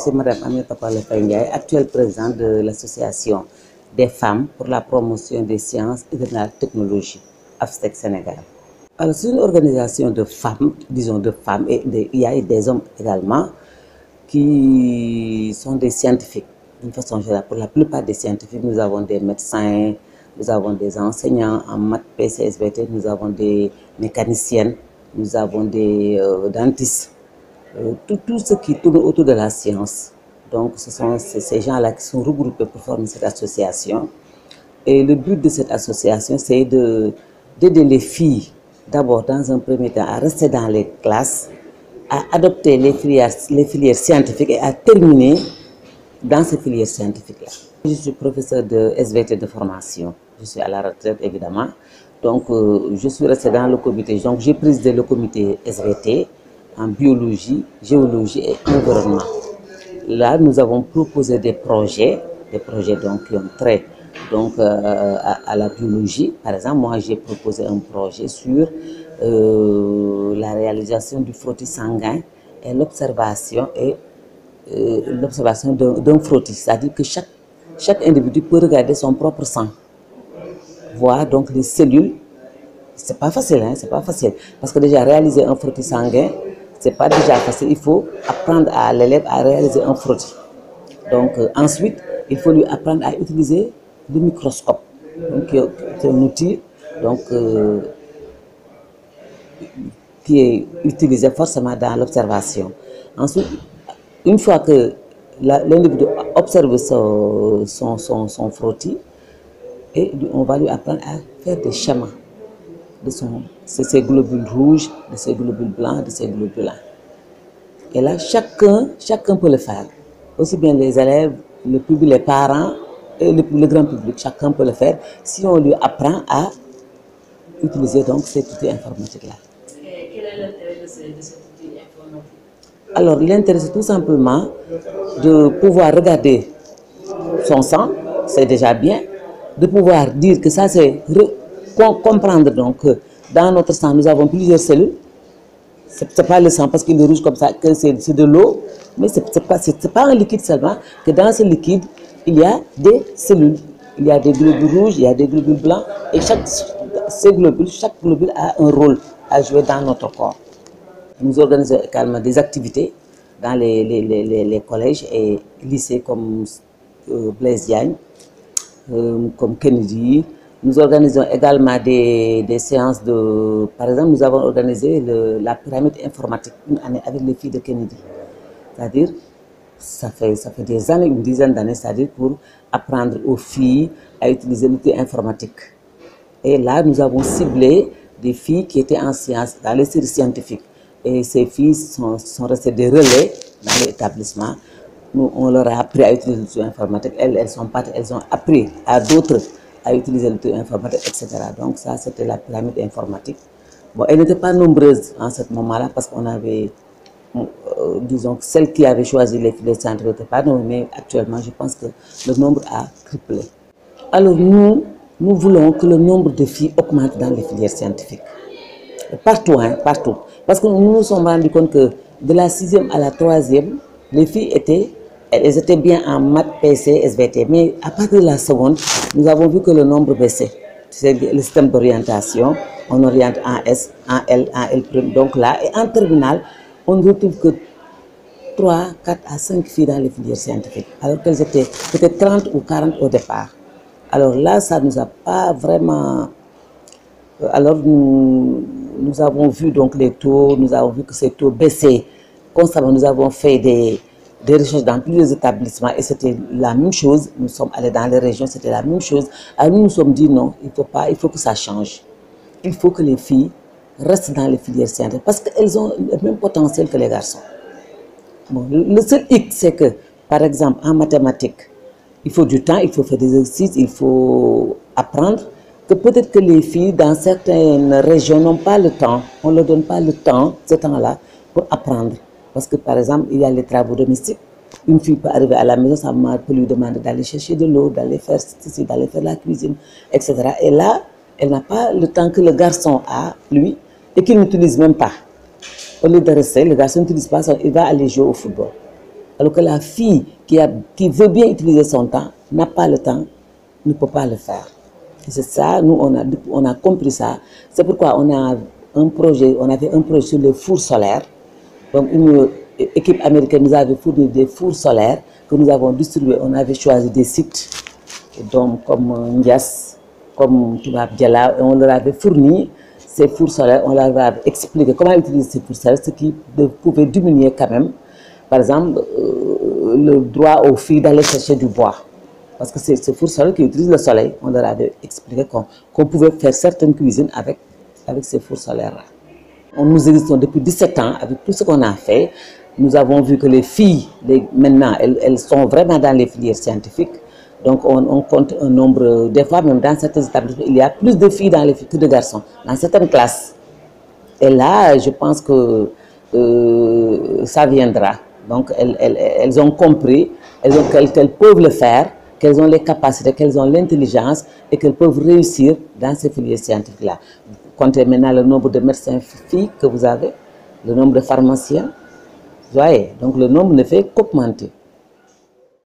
c'est Mme Aminata Palla Faye Ndiaye, actuelle présidente de l'association des femmes pour la promotion des sciences et de la technologie, AFSTEC Sénégal. Alors c'est une organisation de femmes, disons de femmes, et il y a des hommes également qui sont des scientifiques, d'une façon générale. Pour la plupart des scientifiques, nous avons des médecins, nous avons des enseignants en maths, PC, SVT, nous avons des mécaniciennes, nous avons des dentistes, tout ce qui tourne autour de la science. Donc ce sont ces gens-là qui sont regroupés pour former cette association. Et le but de cette association, c'est d'aider les filles, d'abord dans un premier temps, à rester dans les classes, à adopter les filières scientifiques et à terminer dans ces filières scientifiques-là. Je suis professeur de SVT de formation. Je suis à la retraite, évidemment. Donc, je suis restée dans le comité. Donc, j'ai présidé le comité SVT en biologie, géologie et environnement. Là, nous avons proposé des projets donc, qui ont trait donc, à la biologie. Par exemple, moi, j'ai proposé un projet sur la réalisation du frottis sanguin et l'observation d'un frottis. C'est-à-dire que chaque individu peut regarder son propre sang, voir donc les cellules. C'est pas facile, hein, c'est pas facile. Parce que déjà, réaliser un frottis sanguin, c'est pas déjà facile. Il faut apprendre à l'élève à réaliser un frottis. Donc, ensuite, il faut lui apprendre à utiliser le microscope. Donc, c'est un outil donc, qui est utilisé forcément dans l'observation. Ensuite, une fois que l'individu observe son frottis, et on va lui apprendre à faire des schémas de ces globules rouges, de ces globules blancs, de ces globules blancs. Et là, chacun peut le faire. Aussi bien les élèves, le public, les parents et le grand public, chacun peut le faire si on lui apprend à utiliser donc cet outil informatique-là. Quel est l'intérêt de cet outil informatique? Alors, l'intérêt, c'est tout simplement de pouvoir regarder son sang, c'est déjà bien, de pouvoir dire que ça, c'est comprendre donc que dans notre sang, nous avons plusieurs cellules. Ce n'est pas le sang parce qu'il est rouge comme ça, que c'est de l'eau, mais ce n'est pas un liquide seulement, que dans ce liquide, il y a des cellules. Il y a des globules rouges, il y a des globules blancs, et chaque globule a un rôle à jouer dans notre corps. Nous organisons également des activités dans les collèges et lycées comme Blaise Diagne, comme Kennedy. Nous organisons également des séances de... Par exemple, nous avons organisé la pyramide informatique une année avec les filles de Kennedy. C'est-à-dire, ça fait des années, une dizaine d'années, c'est-à-dire pour apprendre aux filles à utiliser l'outil informatique. Et là, nous avons ciblé des filles qui étaient en sciences, dans les séries scientifiques. Et ces filles sont restées des relais dans l'établissement. Nous, on leur a appris à utiliser l'outil informatique. Elles sont parties, elles ont appris à d'autres à utiliser l'outil informatique, etc. Donc ça, c'était la pyramide informatique. Bon, elles n'étaient pas nombreuses en ce moment-là parce qu'on avait, disons, celles qui avaient choisi les filières scientifiques n'étaient pas nombreuses, mais actuellement, je pense que le nombre a triplé. Alors nous voulons que le nombre de filles augmente dans les filières scientifiques. Partout, hein, partout. Parce que nous nous sommes rendus compte que de la 6e à la 3e, les filles elles étaient bien en maths, PC, SVT. Mais à partir de la seconde, nous avons vu que le nombre baissait. C'est le système d'orientation. On oriente en S, en L, en L'. Donc là, et en terminale, on ne retrouve que 3, 4 à 5 filles dans les filières scientifiques. Alors qu'elles étaient peut-être 30 ou 40 au départ. Alors là, ça ne nous a pas vraiment... Alors nous avons vu donc les taux, nous avons vu que ces taux baissaient constamment. Nous avons fait des recherches dans plusieurs établissements et c'était la même chose. Nous sommes allés dans les régions, c'était la même chose. Alors nous nous sommes dit non, il faut que ça change. Il faut que les filles restent dans les filières scientifiques parce qu'elles ont le même potentiel que les garçons. Bon, le seul hic, c'est que, par exemple, en mathématiques, il faut du temps, il faut faire des exercices, il faut apprendre. Que peut-être que les filles dans certaines régions n'ont pas le temps, on ne leur donne pas le temps, ce temps-là, pour apprendre. Parce que par exemple, il y a les travaux domestiques. Une fille peut arriver à la maison, sa mère peut lui demander d'aller chercher de l'eau, d'aller faire ceci, d'aller faire la cuisine, etc. Et là, elle n'a pas le temps que le garçon a, lui, et qu'il n'utilise même pas. Au lieu de rester, le garçon n'utilise pas ça, il va aller jouer au football. Alors que la fille qui veut bien utiliser son temps, n'a pas le temps, ne peut pas le faire. Et c'est ça, nous, on a compris ça. C'est pourquoi on a fait un projet sur les fours solaires. Donc, une équipe américaine nous avait fourni des fours solaires que nous avons distribués. On avait choisi des sites, donc, comme Ndias, comme Toubab Diala, et on leur avait fourni ces fours solaires. On leur avait expliqué comment utiliser ces fours solaires, ce qui pouvait diminuer quand même, par exemple, le droit aux filles d'aller chercher du bois. Parce que c'est ce four solaire qui utilise le soleil. On leur avait expliqué qu'on pouvait faire certaines cuisines avec ces fours solaires-là. Nous existons depuis 17 ans avec tout ce qu'on a fait. Nous avons vu que les filles, maintenant, elles sont vraiment dans les filières scientifiques. Donc on compte un nombre, des fois même dans certains établissements, il y a plus de filles dans les que de garçons, dans certaines classes. Et là, je pense que ça viendra. Donc elles ont compris qu'elles peuvent le faire, qu'elles ont les capacités, qu'elles ont l'intelligence et qu'elles peuvent réussir dans ces filières scientifiques-là. Comptez maintenant le nombre de médecins filles que vous avez, le nombre de pharmaciens. Vous voyez, donc le nombre ne fait qu'augmenter.